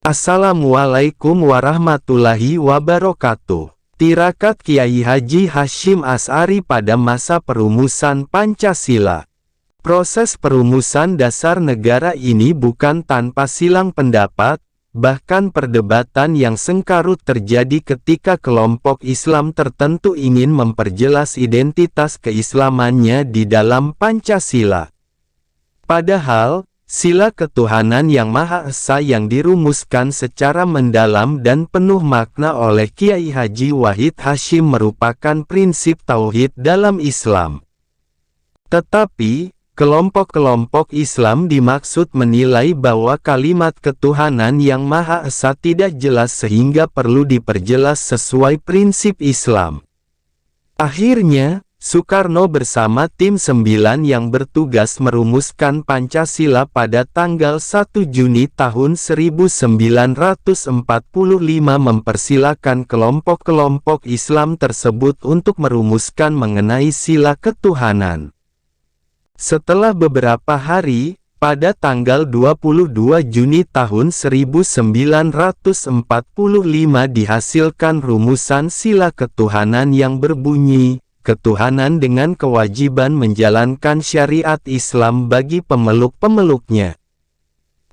Assalamualaikum warahmatullahi wabarakatuh. Tirakat Kiai Haji Hasyim Asy'ari pada masa perumusan Pancasila. Proses perumusan dasar negara ini bukan tanpa silang pendapat, bahkan perdebatan yang sengkarut terjadi ketika kelompok Islam tertentu ingin memperjelas identitas keislamannya di dalam Pancasila. Padahal, sila ketuhanan yang Maha Esa yang dirumuskan secara mendalam dan penuh makna oleh Kiai Haji Wahid Hasyim merupakan prinsip tauhid dalam Islam. Tetapi, kelompok-kelompok Islam dimaksud menilai bahwa kalimat ketuhanan yang Maha Esa tidak jelas sehingga perlu diperjelas sesuai prinsip Islam. Akhirnya, Soekarno bersama tim 9 yang bertugas merumuskan Pancasila pada tanggal 1 Juni tahun 1945 mempersilakan kelompok-kelompok Islam tersebut untuk merumuskan mengenai sila ketuhanan. Setelah beberapa hari, pada tanggal 22 Juni tahun 1945 dihasilkan rumusan sila ketuhanan yang berbunyi, ketuhanan dengan kewajiban menjalankan syariat Islam bagi pemeluk-pemeluknya.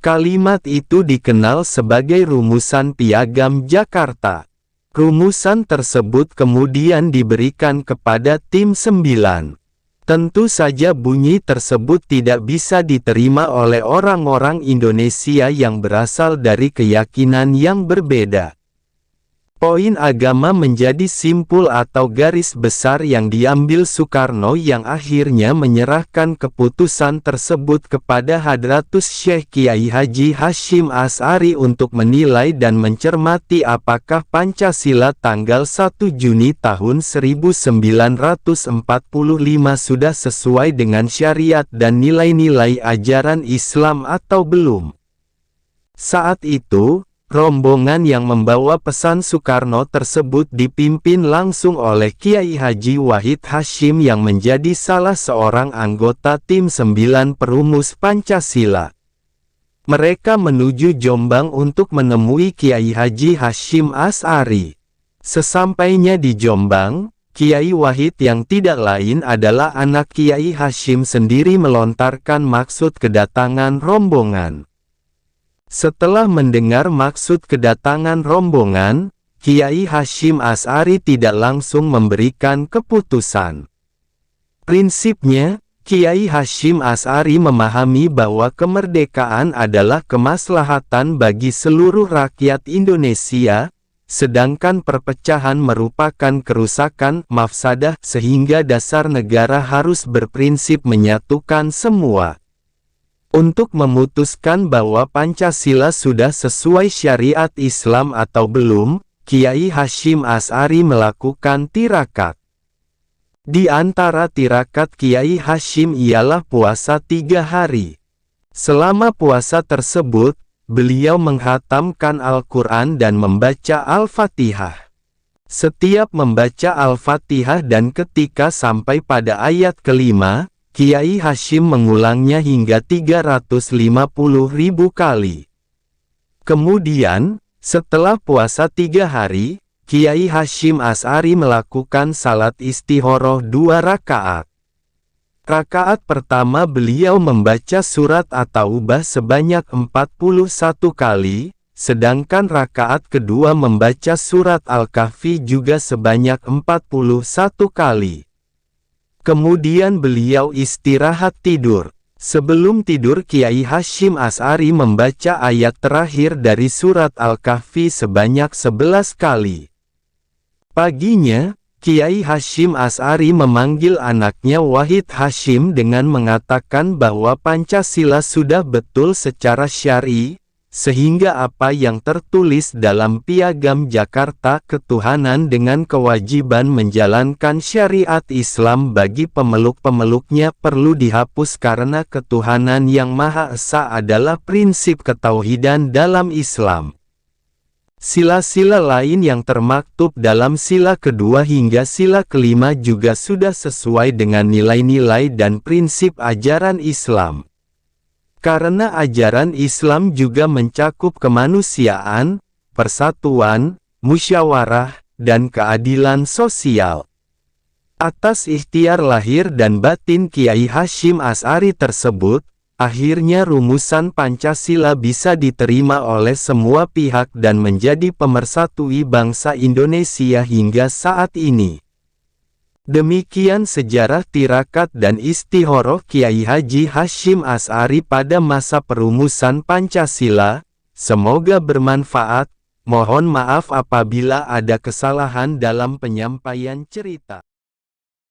Kalimat itu dikenal sebagai Rumusan Piagam Jakarta. Rumusan tersebut kemudian diberikan kepada tim 9. Tentu saja bunyi tersebut tidak bisa diterima oleh orang-orang Indonesia yang berasal dari keyakinan yang berbeda. Poin agama menjadi simpul atau garis besar yang diambil Soekarno yang akhirnya menyerahkan keputusan tersebut kepada Hadratus Syekh Kiai Haji Hasyim Asy'ari untuk menilai dan mencermati apakah Pancasila tanggal 1 Juni tahun 1945 sudah sesuai dengan syariat dan nilai-nilai ajaran Islam atau belum. Saat itu, rombongan yang membawa pesan Soekarno tersebut dipimpin langsung oleh Kiai Haji Wahid Hasyim yang menjadi salah seorang anggota tim 9 perumus Pancasila. Mereka menuju Jombang untuk menemui Kiai Haji Hasyim Asy'ari. Sesampainya di Jombang, Kiai Wahid yang tidak lain adalah anak Kiai Hasyim sendiri melontarkan maksud kedatangan rombongan. Setelah mendengar maksud kedatangan rombongan, Kiai Hasyim Asy'ari tidak langsung memberikan keputusan. Prinsipnya, Kiai Hasyim Asy'ari memahami bahwa kemerdekaan adalah kemaslahatan bagi seluruh rakyat Indonesia, sedangkan perpecahan merupakan kerusakan, mafsadah, sehingga dasar negara harus berprinsip menyatukan semua. Untuk memutuskan bahwa Pancasila sudah sesuai syariat Islam atau belum, Kiai Hasyim Asy'ari melakukan tirakat. Di antara tirakat Kiai Hasyim ialah puasa 3 hari. Selama puasa tersebut, beliau menghatamkan Al-Quran dan membaca Al-Fatihah. Setiap membaca Al-Fatihah dan ketika sampai pada ayat kelima, Kiai Hasyim mengulangnya hingga 350.000 kali. Kemudian, setelah puasa 3 hari, Kiai Hasyim Asy'ari melakukan salat istikharah 2 rakaat. Rakaat pertama beliau membaca surat At-Taubah sebanyak 41 kali, sedangkan rakaat kedua membaca surat Al-Kahfi juga sebanyak 41 kali. Kemudian beliau istirahat tidur. Sebelum tidur Kiai Hasyim Asy'ari membaca ayat terakhir dari surat Al-Kahfi sebanyak 11 kali. Paginya, Kiai Hasyim Asy'ari memanggil anaknya Wahid Hasyim dengan mengatakan bahwa Pancasila sudah betul secara syar'i, sehingga apa yang tertulis dalam Piagam Jakarta ketuhanan dengan kewajiban menjalankan syariat Islam bagi pemeluk-pemeluknya perlu dihapus karena ketuhanan yang Maha Esa adalah prinsip ketauhidan dalam Islam. Sila-sila lain yang termaktub dalam sila kedua hingga sila kelima juga sudah sesuai dengan nilai-nilai dan prinsip ajaran Islam. Karena ajaran Islam juga mencakup kemanusiaan, persatuan, musyawarah, dan keadilan sosial. Atas ikhtiar lahir dan batin Kiai Hashim Asy'ari tersebut, akhirnya rumusan Pancasila bisa diterima oleh semua pihak dan menjadi pemersatui bangsa Indonesia hingga saat ini. Demikian sejarah tirakat dan istihoroh Kiai Haji Hashim Asy'ari pada masa perumusan Pancasila. Semoga bermanfaat. Mohon maaf apabila ada kesalahan dalam penyampaian cerita.